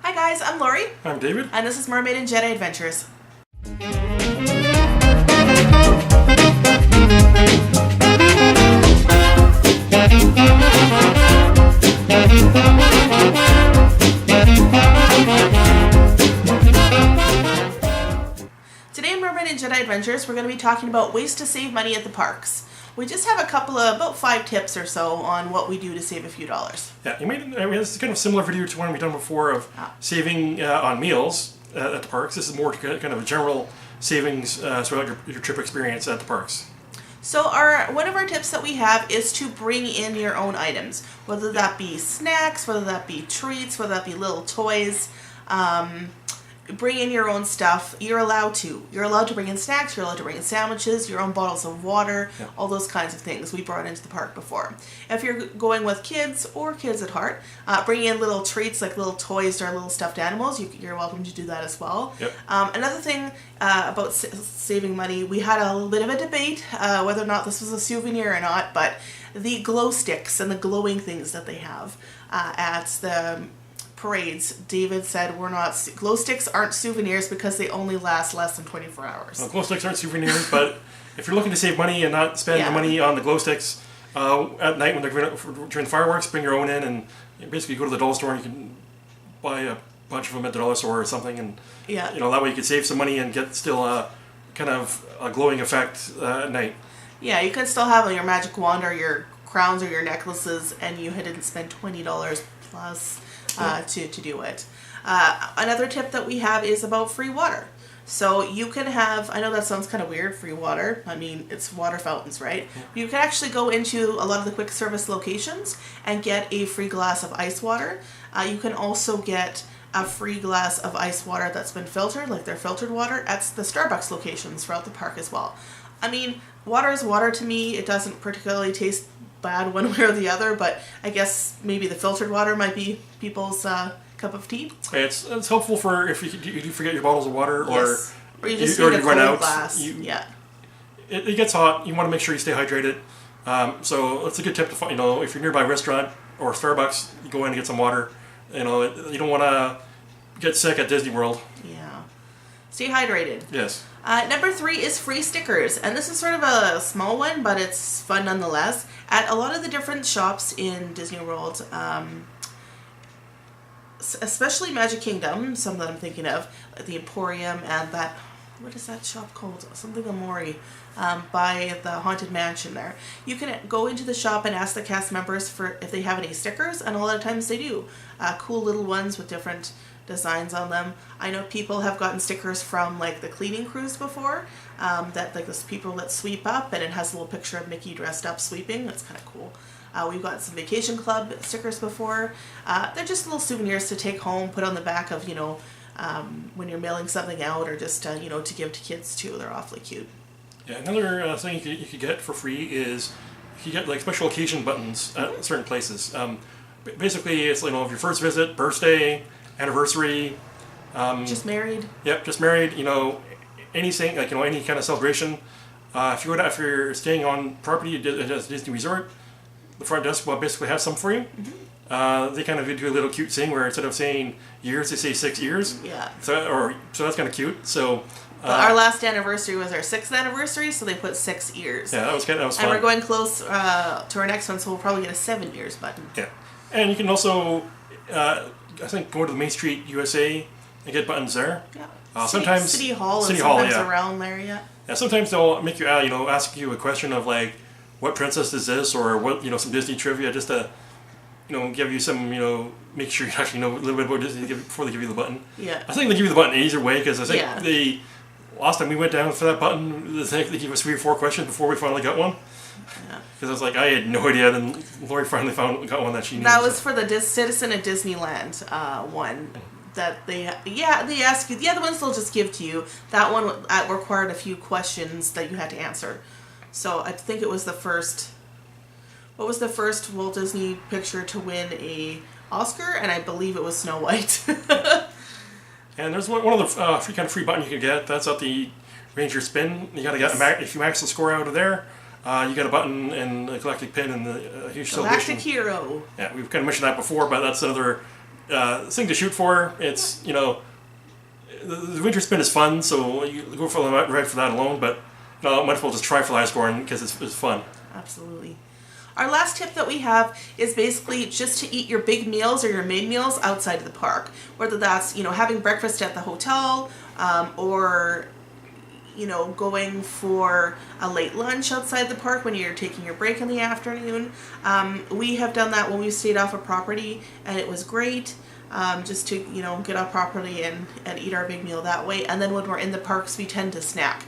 Hi guys, I'm Lori. I'm David. And this is Mermaid and Jedi Adventures. Today in Mermaid and Jedi Adventures, we're going to be talking about ways to save money at the parks. We just have about 5 tips or so on what we do to save a few dollars. Yeah, this is kind of similar video to one we've done before of saving on meals at the parks. This is more kind of a general savings throughout your trip experience at the parks. So one of our tips that we have is to bring in your own items, whether that be snacks, whether that be treats, whether that be little toys. Bring in your own stuff. You're allowed to. You're allowed to bring in snacks, you're allowed to bring in sandwiches, your own bottles of water, all those kinds of things we brought into the park before. If you're going with kids or kids at heart, bring in little treats like little toys or little stuffed animals. You're welcome to do that as well. Yep. Another thing about saving money, we had a little bit of a debate whether or not this was a souvenir or not, but the glow sticks and the glowing things that they have at the parades, David said glow sticks aren't souvenirs because they only last less than 24 hours. Well, glow sticks aren't souvenirs, but if you're looking to save money and not spend the money on the glow sticks at night when they're during the fireworks, bring your own in and basically go to the dollar store and you can buy a bunch of them at the dollar store or something, and that way you can save some money and get still kind of a glowing effect at night. Yeah, you can still have your magic wand or your crowns or your necklaces, and you didn't spend $20 plus to do it. Another tip that we have is about free water. So you can have, I know that sounds kind of weird, free water. I mean, it's water fountains, right? You can actually go into a lot of the quick service locations and get a free glass of ice water. You can also get a free glass of ice water that's been filtered, like their filtered water, at the Starbucks locations throughout the park as well. I mean, water is water to me. It doesn't particularly taste bad one way or the other, but I guess maybe the filtered water might be people's cup of tea. It's helpful for if you do forget your bottles of water, or you just need a cold glass. It gets hot. You want to make sure you stay hydrated. So it's a good tip to find. If you're nearby a restaurant or Starbucks, you go in and get some water. You don't want to get sick at Disney World. Yeah. Stay hydrated. Yes. Number 3 is free stickers, and this is sort of a small one, but it's fun nonetheless. At a lot of the different shops in Disney World, especially Magic Kingdom, some that I'm thinking of, the Emporium and that, what is that shop called? Something Moeny, by the Haunted Mansion there. You can go into the shop and ask the cast members for if they have any stickers, and a lot of times they do. Cool little ones with different designs on them. I know people have gotten stickers from like the cleaning crews before, that like those people that sweep up, and it has a little picture of Mickey dressed up sweeping. That's kind of cool. We've got some Vacation Club stickers before. They're just little souvenirs to take home, put on the back of, when you're mailing something out, or just, to give to kids too. They're awfully cute. Yeah, another thing you could get for free is you get like special occasion buttons at certain places. Basically, it's if your first visit, birthday, anniversary. Just married. Yep, just married. Anything any kind of celebration. If you're staying on property at a Disney resort, the front desk will basically have some for you. Mm-hmm. They kind of do a little cute thing where instead of saying years, they say 6 years. Yeah. So that's kind of cute. So. Our last anniversary was our 6th anniversary, so they put 6 years. Yeah, that was fun. And we're going close to our next one, so we'll probably get a 7 years button. Yeah, and you can also, I think, go to the Main Street USA and get buttons there. Yeah. Sometimes City Hall and sometimes around there. Yeah. Yeah. Sometimes they'll make you, ask you a question of like, what princess is this, or what, some Disney trivia, just to, give you some, make sure you actually know a little bit about Disney before they give you the button. Yeah. I think they give you the button either way, because I think last time we went down for that button, they gave us 3 or 4 questions before we finally got one. Yeah. Because I was like, I had no idea, and Lori finally got one that she needed. That was for the Citizen at Disneyland one. That they ask you. The other ones they'll just give to you. That one required a few questions that you had to answer. So I think it was the first. What was the first Walt Disney picture to win a Oscar? And I believe it was Snow White. And there's one of the free button you can get. That's at the Ranger Spin. You gotta get if you max the score out of there. You got a button and a galactic pin and the huge celebration. Galactic Hero. Yeah, we've kind of mentioned that before, but that's another thing to shoot for. It's, you know, the winter spin is fun, so you go for the right for that alone. But might as well just try for the high scoring because it's fun. Absolutely. Our last tip that we have is basically just to eat your big meals or your main meals outside of the park. Whether that's, you know, having breakfast at the hotel, or, you know, going for a late lunch outside the park when you're taking your break in the afternoon. We have done that when we stayed off a property, and it was great. Just to, you know, get off property and eat our big meal that way. And then when we're in the parks, we tend to snack.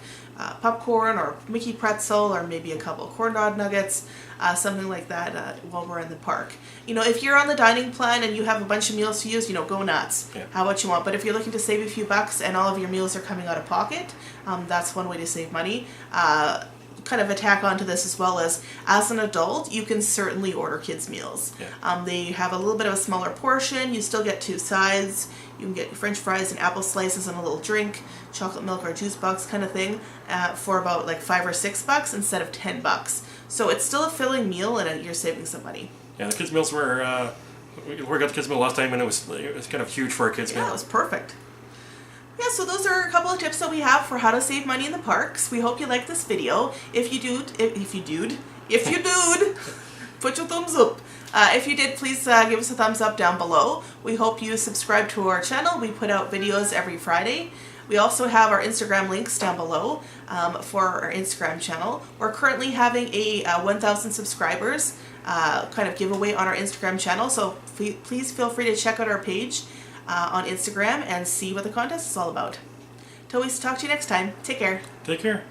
Popcorn or Mickey pretzel or maybe a couple of corn dog nuggets, something like that while we're in the park. You know, if you're on the dining plan and you have a bunch of meals to use, you know, go nuts. Yeah. How about you want? But if you're looking to save a few bucks and all of your meals are coming out of pocket, that's one way to save money. Kind of a tack onto this as well as an adult, you can certainly order kids meals. Yeah. They have a little bit of a smaller portion. You still get 2 sides. You can get French fries and apple slices and a little drink, chocolate milk or juice box kind of thing, for about like $5 or $6 instead of $10. So it's still a filling meal, and you're saving some money. Yeah, the kids meals were we got the kids meal last time, and it was kind of huge for a kids meal. Yeah, it was perfect. Yeah, so those are a couple of tips that we have for how to save money in the parks. We hope you like this video. If you dude, put your thumbs up. If you did, please give us a thumbs up down below. We hope you subscribe to our channel. We put out videos every Friday. We also have our Instagram links down below for our Instagram channel. We're currently having a 1,000 subscribers kind of giveaway on our Instagram channel, so please feel free to check out our page on Instagram and see what the contest is all about. Till we talk to you next time, take care. Take care.